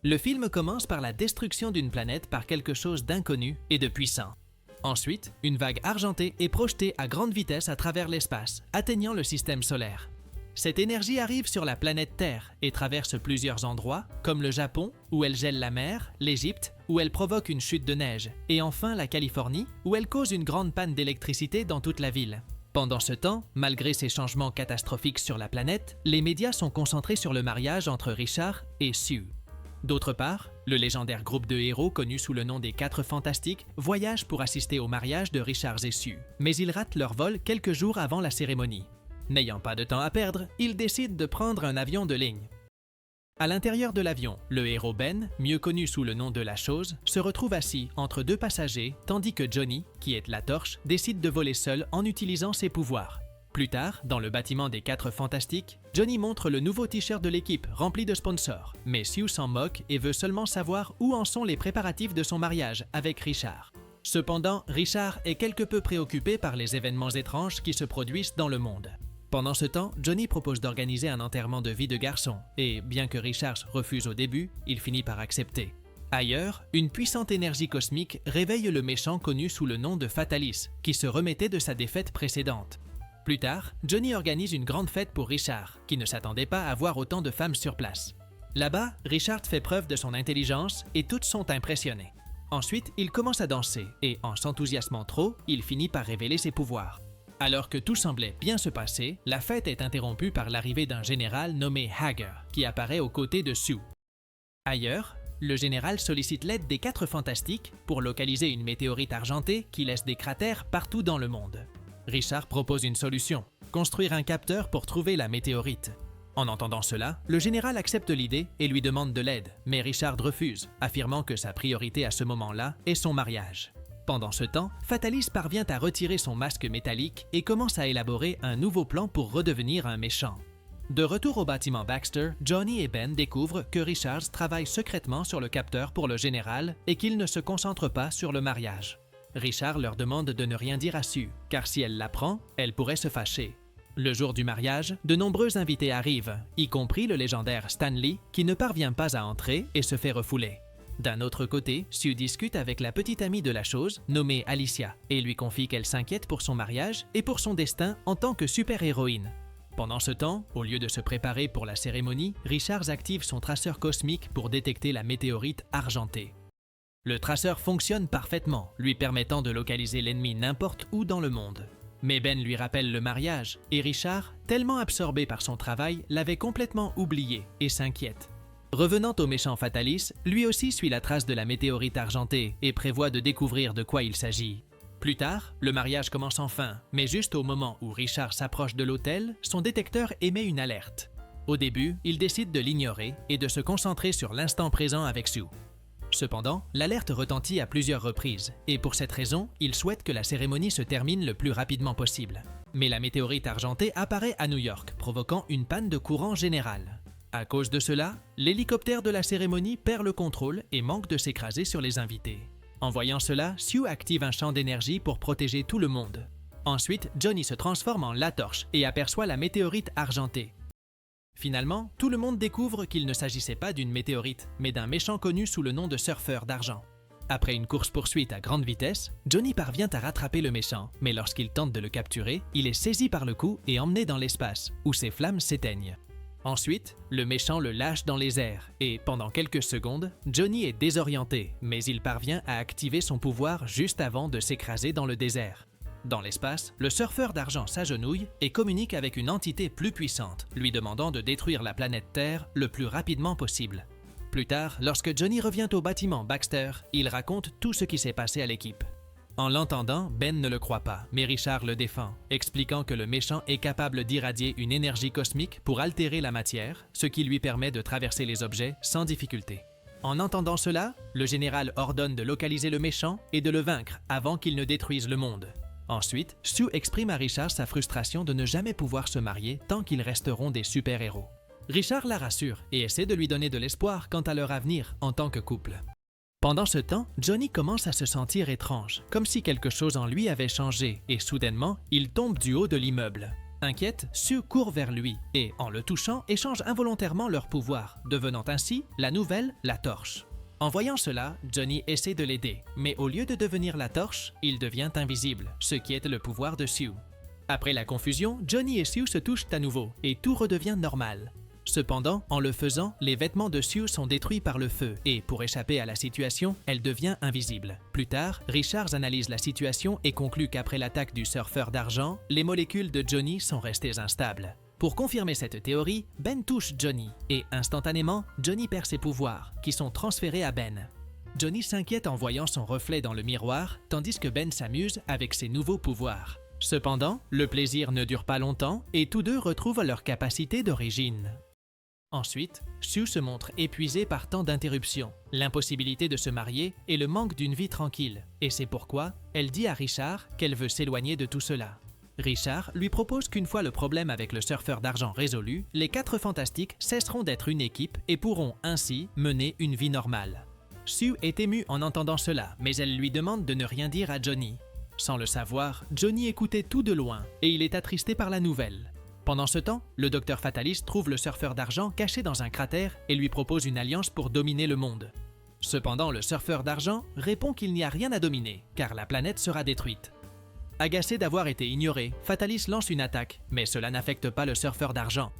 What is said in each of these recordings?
Le film commence par la destruction d'une planète par quelque chose d'inconnu et de puissant. Ensuite, une vague argentée est projetée à grande vitesse à travers l'espace, atteignant le système solaire. Cette énergie arrive sur la planète Terre et traverse plusieurs endroits, comme le Japon, où elle gèle la mer, l'Égypte, où elle provoque une chute de neige, et enfin la Californie, où elle cause une grande panne d'électricité dans toute la ville. Pendant ce temps, malgré ces changements catastrophiques sur la planète, les médias sont concentrés sur le mariage entre Richard et Sue. D'autre part, le légendaire groupe de héros connu sous le nom des Quatre Fantastiques voyage pour assister au mariage de Richard et Sue, mais ils ratent leur vol quelques jours avant la cérémonie. N'ayant pas de temps à perdre, ils décident de prendre un avion de ligne. À l'intérieur de l'avion, le héros Ben, mieux connu sous le nom de la Chose, se retrouve assis entre deux passagers, tandis que Johnny, qui est la Torche, décide de voler seul en utilisant ses pouvoirs. Plus tard, dans le bâtiment des Quatre Fantastiques, Johnny montre le nouveau t-shirt de l'équipe rempli de sponsors, mais Sue s'en moque et veut seulement savoir où en sont les préparatifs de son mariage avec Richard. Cependant, Richard est quelque peu préoccupé par les événements étranges qui se produisent dans le monde. Pendant ce temps, Johnny propose d'organiser un enterrement de vie de garçon et, bien que Richard refuse au début, il finit par accepter. Ailleurs, une puissante énergie cosmique réveille le méchant connu sous le nom de Fatalis, qui se remettait de sa défaite précédente. Plus tard, Johnny organise une grande fête pour Richard, qui ne s'attendait pas à voir autant de femmes sur place. Là-bas, Richard fait preuve de son intelligence et toutes sont impressionnées. Ensuite, il commence à danser et, en s'enthousiasmant trop, il finit par révéler ses pouvoirs. Alors que tout semblait bien se passer, la fête est interrompue par l'arrivée d'un général nommé Hager, qui apparaît aux côtés de Sue. Ailleurs, le général sollicite l'aide des Quatre Fantastiques pour localiser une météorite argentée qui laisse des cratères partout dans le monde. Richard propose une solution, construire un capteur pour trouver la météorite. En entendant cela, le général accepte l'idée et lui demande de l'aide, mais Richard refuse, affirmant que sa priorité à ce moment-là est son mariage. Pendant ce temps, Fatalis parvient à retirer son masque métallique et commence à élaborer un nouveau plan pour redevenir un méchant. De retour au bâtiment Baxter, Johnny et Ben découvrent que Richard travaille secrètement sur le capteur pour le général et qu'il ne se concentre pas sur le mariage. Richard leur demande de ne rien dire à Sue, car si elle l'apprend, elle pourrait se fâcher. Le jour du mariage, de nombreux invités arrivent, y compris le légendaire Stanley, qui ne parvient pas à entrer et se fait refouler. D'un autre côté, Sue discute avec la petite amie de la Chose, nommée Alicia, et lui confie qu'elle s'inquiète pour son mariage et pour son destin en tant que super-héroïne. Pendant ce temps, au lieu de se préparer pour la cérémonie, Richard active son traceur cosmique pour détecter la météorite argentée. Le traceur fonctionne parfaitement, lui permettant de localiser l'ennemi n'importe où dans le monde. Mais Ben lui rappelle le mariage, et Richard, tellement absorbé par son travail, l'avait complètement oublié et s'inquiète. Revenant au méchant Fatalis, lui aussi suit la trace de la météorite argentée et prévoit de découvrir de quoi il s'agit. Plus tard, le mariage commence enfin, mais juste au moment où Richard s'approche de l'autel, son détecteur émet une alerte. Au début, il décide de l'ignorer et de se concentrer sur l'instant présent avec Sue. Cependant, l'alerte retentit à plusieurs reprises, et pour cette raison, il souhaite que la cérémonie se termine le plus rapidement possible. Mais la météorite argentée apparaît à New York, provoquant une panne de courant générale. À cause de cela, l'hélicoptère de la cérémonie perd le contrôle et manque de s'écraser sur les invités. En voyant cela, Sue active un champ d'énergie pour protéger tout le monde. Ensuite, Johnny se transforme en la Torche et aperçoit la météorite argentée. Finalement, tout le monde découvre qu'il ne s'agissait pas d'une météorite, mais d'un méchant connu sous le nom de Surfeur d'Argent. Après une course-poursuite à grande vitesse, Johnny parvient à rattraper le méchant, mais lorsqu'il tente de le capturer, il est saisi par le cou et emmené dans l'espace, où ses flammes s'éteignent. Ensuite, le méchant le lâche dans les airs, et pendant quelques secondes, Johnny est désorienté, mais il parvient à activer son pouvoir juste avant de s'écraser dans le désert. Dans l'espace, le surfeur d'argent s'agenouille et communique avec une entité plus puissante, lui demandant de détruire la planète Terre le plus rapidement possible. Plus tard, lorsque Johnny revient au bâtiment Baxter, il raconte tout ce qui s'est passé à l'équipe. En l'entendant, Ben ne le croit pas, mais Richard le défend, expliquant que le méchant est capable d'irradier une énergie cosmique pour altérer la matière, ce qui lui permet de traverser les objets sans difficulté. En entendant cela, le général ordonne de localiser le méchant et de le vaincre avant qu'il ne détruise le monde. Ensuite, Sue exprime à Richard sa frustration de ne jamais pouvoir se marier tant qu'ils resteront des super-héros. Richard la rassure et essaie de lui donner de l'espoir quant à leur avenir en tant que couple. Pendant ce temps, Johnny commence à se sentir étrange, comme si quelque chose en lui avait changé, et soudainement, il tombe du haut de l'immeuble. Inquiète, Sue court vers lui et, en le touchant, échange involontairement leurs pouvoirs, devenant ainsi la nouvelle la torche. En voyant cela, Johnny essaie de l'aider, mais au lieu de devenir la torche, il devient invisible, ce qui est le pouvoir de Sue. Après la confusion, Johnny et Sue se touchent à nouveau et tout redevient normal. Cependant, en le faisant, les vêtements de Sue sont détruits par le feu et, pour échapper à la situation, elle devient invisible. Plus tard, Richards analyse la situation et conclut qu'après l'attaque du surfeur d'argent, les molécules de Johnny sont restées instables. Pour confirmer cette théorie, Ben touche Johnny et, instantanément, Johnny perd ses pouvoirs, qui sont transférés à Ben. Johnny s'inquiète en voyant son reflet dans le miroir, tandis que Ben s'amuse avec ses nouveaux pouvoirs. Cependant, le plaisir ne dure pas longtemps et tous deux retrouvent leur capacité d'origine. Ensuite, Sue se montre épuisée par tant d'interruptions, l'impossibilité de se marier et le manque d'une vie tranquille, et c'est pourquoi elle dit à Richard qu'elle veut s'éloigner de tout cela. Richard lui propose qu'une fois le problème avec le surfeur d'argent résolu, les 4 fantastiques cesseront d'être une équipe et pourront ainsi mener une vie normale. Sue est émue en entendant cela, mais elle lui demande de ne rien dire à Johnny. Sans le savoir, Johnny écoutait tout de loin et il est attristé par la nouvelle. Pendant ce temps, le docteur Fatalis trouve le surfeur d'argent caché dans un cratère et lui propose une alliance pour dominer le monde. Cependant, le surfeur d'argent répond qu'il n'y a rien à dominer, car la planète sera détruite. Agacé d'avoir été ignoré, Fatalis lance une attaque, mais cela n'affecte pas le surfeur d'argent.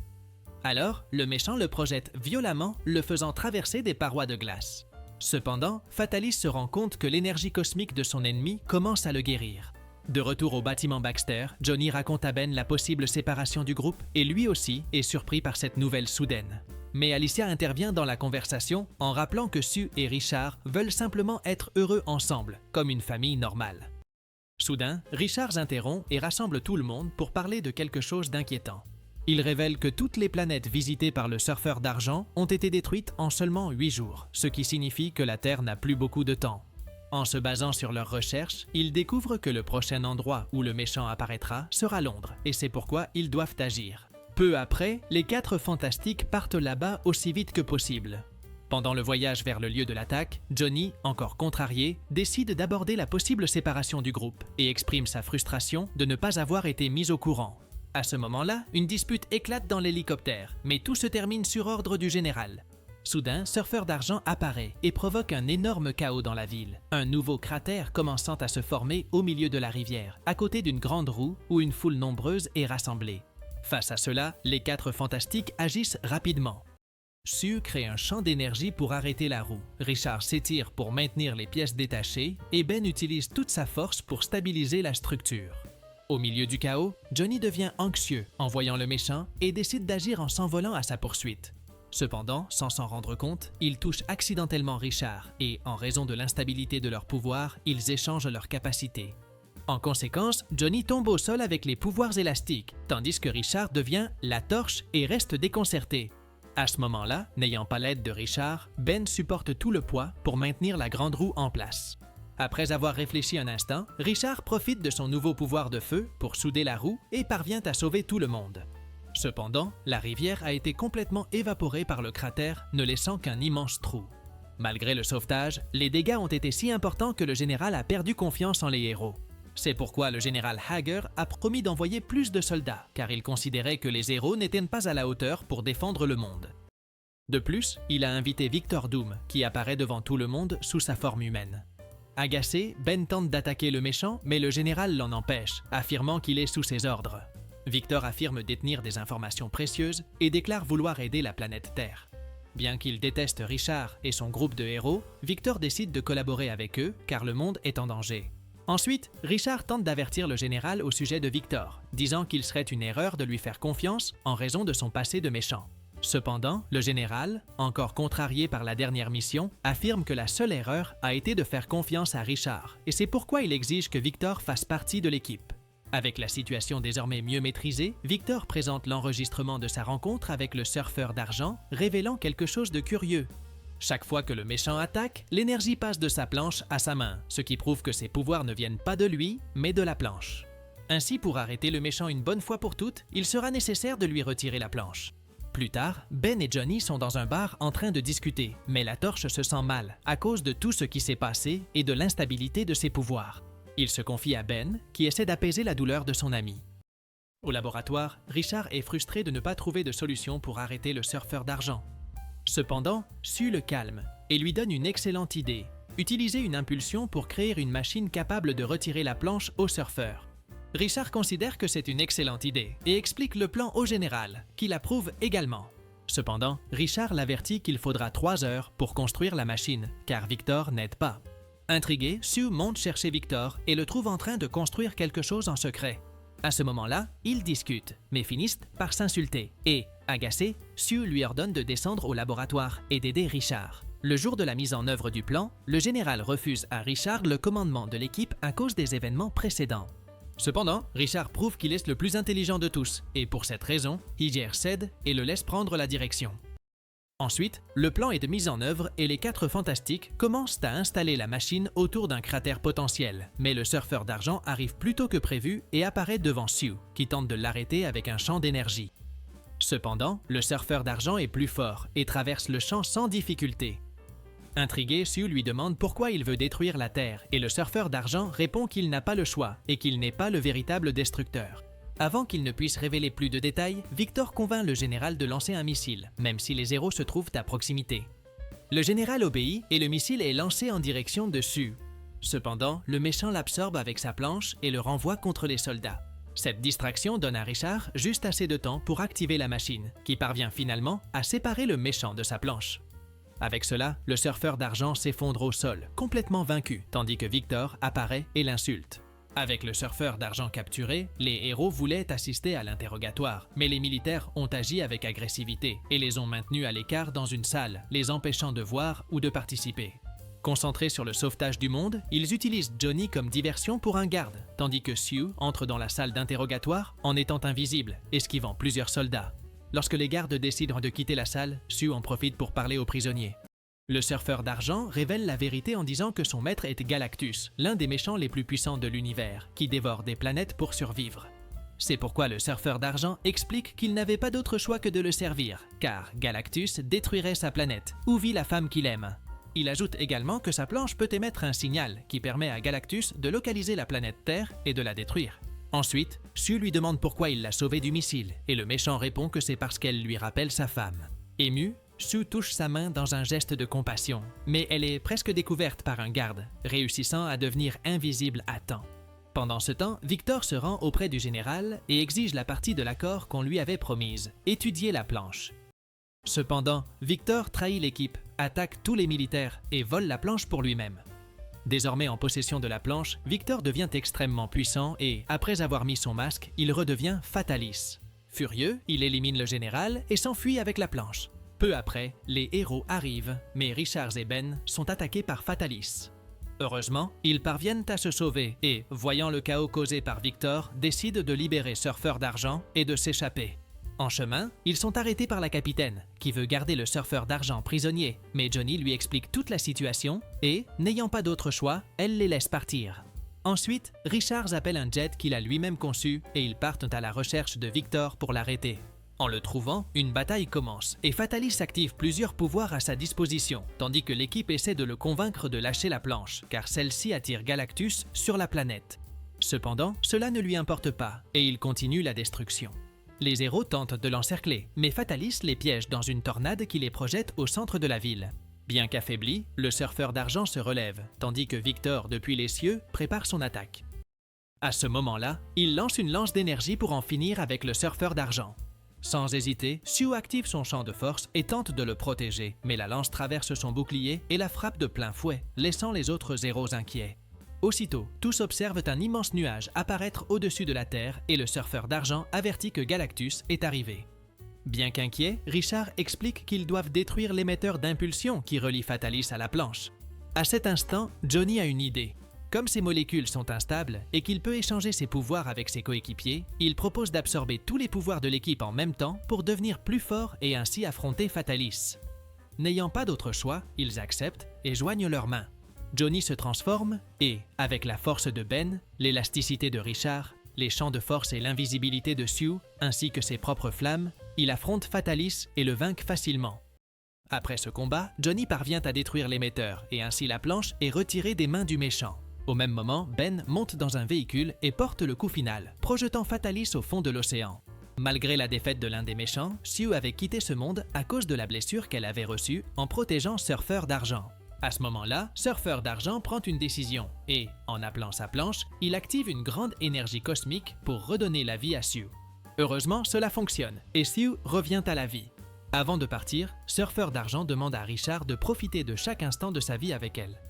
Alors, le méchant le projette violemment, le faisant traverser des parois de glace. Cependant, Fatalis se rend compte que l'énergie cosmique de son ennemi commence à le guérir. De retour au bâtiment Baxter, Johnny raconte à Ben la possible séparation du groupe et lui aussi est surpris par cette nouvelle soudaine. Mais Alicia intervient dans la conversation en rappelant que Sue et Richard veulent simplement être heureux ensemble, comme une famille normale. Soudain, Richards interrompt et rassemble tout le monde pour parler de quelque chose d'inquiétant. Il révèle que toutes les planètes visitées par le surfeur d'argent ont été détruites en seulement 8 jours, ce qui signifie que la Terre n'a plus beaucoup de temps. En se basant sur leurs recherches, ils découvrent que le prochain endroit où le méchant apparaîtra sera Londres, et c'est pourquoi ils doivent agir. Peu après, les 4 fantastiques partent là-bas aussi vite que possible. Pendant le voyage vers le lieu de l'attaque, Johnny, encore contrarié, décide d'aborder la possible séparation du groupe et exprime sa frustration de ne pas avoir été mis au courant. À ce moment-là, une dispute éclate dans l'hélicoptère, mais tout se termine sur ordre du général. Soudain, Surfeur d'argent apparaît et provoque un énorme chaos dans la ville, un nouveau cratère commençant à se former au milieu de la rivière, à côté d'une grande roue où une foule nombreuse est rassemblée. Face à cela, les 4 fantastiques agissent rapidement. Sue crée un champ d'énergie pour arrêter la roue, Richard s'étire pour maintenir les pièces détachées et Ben utilise toute sa force pour stabiliser la structure. Au milieu du chaos, Johnny devient anxieux en voyant le méchant et décide d'agir en s'envolant à sa poursuite. Cependant, sans s'en rendre compte, il touche accidentellement Richard et, en raison de l'instabilité de leur pouvoir, ils échangent leurs capacités. En conséquence, Johnny tombe au sol avec les pouvoirs élastiques, tandis que Richard devient la torche et reste déconcerté. À ce moment-là, n'ayant pas l'aide de Richard, Ben supporte tout le poids pour maintenir la grande roue en place. Après avoir réfléchi un instant, Richard profite de son nouveau pouvoir de feu pour souder la roue et parvient à sauver tout le monde. Cependant, la rivière a été complètement évaporée par le cratère, ne laissant qu'un immense trou. Malgré le sauvetage, les dégâts ont été si importants que le général a perdu confiance en les héros. C'est pourquoi le général Hager a promis d'envoyer plus de soldats, car il considérait que les héros n'étaient pas à la hauteur pour défendre le monde. De plus, il a invité Victor Doom, qui apparaît devant tout le monde sous sa forme humaine. Agacé, Ben tente d'attaquer le méchant, mais le général l'en empêche, affirmant qu'il est sous ses ordres. Victor affirme détenir des informations précieuses et déclare vouloir aider la planète Terre. Bien qu'il déteste Richard et son groupe de héros, Victor décide de collaborer avec eux car le monde est en danger. Ensuite, Richard tente d'avertir le général au sujet de Victor, disant qu'il serait une erreur de lui faire confiance en raison de son passé de méchant. Cependant, le général, encore contrarié par la dernière mission, affirme que la seule erreur a été de faire confiance à Richard, et c'est pourquoi il exige que Victor fasse partie de l'équipe. Avec la situation désormais mieux maîtrisée, Victor présente l'enregistrement de sa rencontre avec le surfeur d'argent, révélant quelque chose de curieux. Chaque fois que le méchant attaque, l'énergie passe de sa planche à sa main, ce qui prouve que ses pouvoirs ne viennent pas de lui, mais de la planche. Ainsi, pour arrêter le méchant une bonne fois pour toutes, il sera nécessaire de lui retirer la planche. Plus tard, Ben et Johnny sont dans un bar en train de discuter, mais la torche se sent mal à cause de tout ce qui s'est passé et de l'instabilité de ses pouvoirs. Il se confie à Ben, qui essaie d'apaiser la douleur de son ami. Au laboratoire, Richard est frustré de ne pas trouver de solution pour arrêter le surfeur d'argent. Cependant, Sue le calme et lui donne une excellente idée. Utiliser une impulsion pour créer une machine capable de retirer la planche au surfeur. Richard considère que c'est une excellente idée et explique le plan au général, qui l'approuve également. Cependant, Richard l'avertit qu'il faudra 3 heures pour construire la machine, car Victor n'aide pas. Intrigué, Sue monte chercher Victor et le trouve en train de construire quelque chose en secret. À ce moment-là, ils discutent, mais finissent par s'insulter et, agacé, Sue lui ordonne de descendre au laboratoire et d'aider Richard. Le jour de la mise en œuvre du plan, le général refuse à Richard le commandement de l'équipe à cause des événements précédents. Cependant, Richard prouve qu'il est le plus intelligent de tous et pour cette raison, Hygier cède et le laisse prendre la direction. Ensuite, le plan est mis en œuvre et les 4 fantastiques commencent à installer la machine autour d'un cratère potentiel. Mais le surfeur d'argent arrive plus tôt que prévu et apparaît devant Sue, qui tente de l'arrêter avec un champ d'énergie. Cependant, le surfeur d'argent est plus fort et traverse le champ sans difficulté. Intrigué, Sue lui demande pourquoi il veut détruire la Terre et le surfeur d'argent répond qu'il n'a pas le choix et qu'il n'est pas le véritable destructeur. Avant qu'il ne puisse révéler plus de détails, Victor convainc le général de lancer un missile, même si les héros se trouvent à proximité. Le général obéit et le missile est lancé en direction de Sue. Cependant, le méchant l'absorbe avec sa planche et le renvoie contre les soldats. Cette distraction donne à Richard juste assez de temps pour activer la machine, qui parvient finalement à séparer le méchant de sa planche. Avec cela, le surfeur d'argent s'effondre au sol, complètement vaincu, tandis que Victor apparaît et l'insulte. Avec le surfeur d'argent capturé, les héros voulaient assister à l'interrogatoire, mais les militaires ont agi avec agressivité et les ont maintenus à l'écart dans une salle, les empêchant de voir ou de participer. Concentrés sur le sauvetage du monde, ils utilisent Johnny comme diversion pour un garde, tandis que Sue entre dans la salle d'interrogatoire en étant invisible, esquivant plusieurs soldats. Lorsque les gardes décident de quitter la salle, Sue en profite pour parler aux prisonniers. Le surfeur d'argent révèle la vérité en disant que son maître est Galactus, l'un des méchants les plus puissants de l'univers, qui dévore des planètes pour survivre. C'est pourquoi le surfeur d'argent explique qu'il n'avait pas d'autre choix que de le servir, car Galactus détruirait sa planète, où vit la femme qu'il aime. Il ajoute également que sa planche peut émettre un signal qui permet à Galactus de localiser la planète Terre et de la détruire. Ensuite, Sue lui demande pourquoi il l'a sauvée du missile, et le méchant répond que c'est parce qu'elle lui rappelle sa femme. Ému, Sue touche sa main dans un geste de compassion, mais elle est presque découverte par un garde, réussissant à devenir invisible à temps. Pendant ce temps, Victor se rend auprès du général et exige la partie de l'accord qu'on lui avait promise, étudier la planche. Cependant, Victor trahit l'équipe, attaque tous les militaires et vole la planche pour lui-même. Désormais en possession de la planche, Victor devient extrêmement puissant et, après avoir mis son masque, il redevient Fatalis. Furieux, il élimine le général et s'enfuit avec la planche. Peu après, les héros arrivent, mais Richard et Ben sont attaqués par Fatalis. Heureusement, ils parviennent à se sauver et, voyant le chaos causé par Victor, décident de libérer Surfeur d'argent et de s'échapper. En chemin, ils sont arrêtés par la capitaine, qui veut garder le surfeur d'argent prisonnier, mais Johnny lui explique toute la situation et, n'ayant pas d'autre choix, elle les laisse partir. Ensuite, Richard appelle un jet qu'il a lui-même conçu et ils partent à la recherche de Victor pour l'arrêter. En le trouvant, une bataille commence et Fatalis active plusieurs pouvoirs à sa disposition, tandis que l'équipe essaie de le convaincre de lâcher la planche, car celle-ci attire Galactus sur la planète. Cependant, cela ne lui importe pas et il continue la destruction. Les héros tentent de l'encercler, mais Fatalis les piège dans une tornade qui les projette au centre de la ville. Bien qu'affaibli, le surfeur d'argent se relève, tandis que Victor, depuis les cieux, prépare son attaque. À ce moment-là, il lance une lance d'énergie pour en finir avec le surfeur d'argent. Sans hésiter, Sue active son champ de force et tente de le protéger, mais la lance traverse son bouclier et la frappe de plein fouet, laissant les autres héros inquiets. Aussitôt, tous observent un immense nuage apparaître au-dessus de la Terre et le surfeur d'argent avertit que Galactus est arrivé. Bien qu'inquiet, Richard explique qu'ils doivent détruire l'émetteur d'impulsion qui relie Fatalis à la planche. À cet instant, Johnny a une idée. Comme ces molécules sont instables et qu'il peut échanger ses pouvoirs avec ses coéquipiers, il propose d'absorber tous les pouvoirs de l'équipe en même temps pour devenir plus fort et ainsi affronter Fatalis. N'ayant pas d'autre choix, ils acceptent et joignent leurs mains. Johnny se transforme et, avec la force de Ben, l'élasticité de Richard, les champs de force et l'invisibilité de Sue, ainsi que ses propres flammes, il affronte Fatalis et le vainc facilement. Après ce combat, Johnny parvient à détruire l'émetteur et ainsi la planche est retirée des mains du méchant. Au même moment, Ben monte dans un véhicule et porte le coup final, projetant Fatalis au fond de l'océan. Malgré la défaite de l'un des méchants, Sue avait quitté ce monde à cause de la blessure qu'elle avait reçue en protégeant Surfeur d'Argent. À ce moment-là, Surfeur d'Argent prend une décision et, en appelant sa planche, il active une grande énergie cosmique pour redonner la vie à Sue. Heureusement, cela fonctionne et Sue revient à la vie. Avant de partir, Surfeur d'Argent demande à Richard de profiter de chaque instant de sa vie avec elle.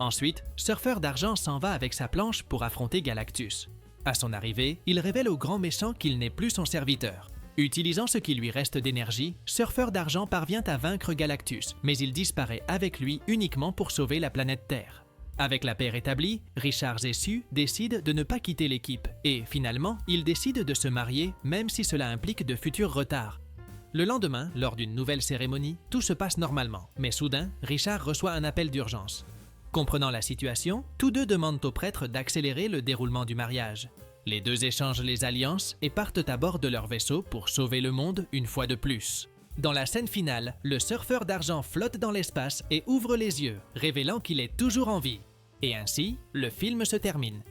Ensuite, Surfeur d'Argent s'en va avec sa planche pour affronter Galactus. À son arrivée, il révèle au grand méchant qu'il n'est plus son serviteur. Utilisant ce qui lui reste d'énergie, Surfeur d'Argent parvient à vaincre Galactus, mais il disparaît avec lui uniquement pour sauver la planète Terre. Avec la paix rétablie, Richard et Sue décident de ne pas quitter l'équipe et, finalement, ils décident de se marier même si cela implique de futurs retards. Le lendemain, lors d'une nouvelle cérémonie, tout se passe normalement, mais soudain, Richard reçoit un appel d'urgence. Comprenant la situation, tous deux demandent au prêtre d'accélérer le déroulement du mariage. Les deux échangent les alliances et partent à bord de leur vaisseau pour sauver le monde une fois de plus. Dans la scène finale, le Surfeur d'Argent flotte dans l'espace et ouvre les yeux, révélant qu'il est toujours en vie. Et ainsi, le film se termine.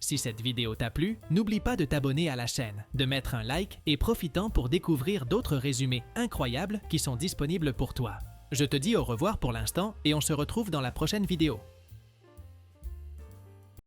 Si cette vidéo t'a plu, n'oublie pas de t'abonner à la chaîne, de mettre un like et profitant pour découvrir d'autres résumés incroyables qui sont disponibles pour toi. Je te dis au revoir pour l'instant et on se retrouve dans la prochaine vidéo.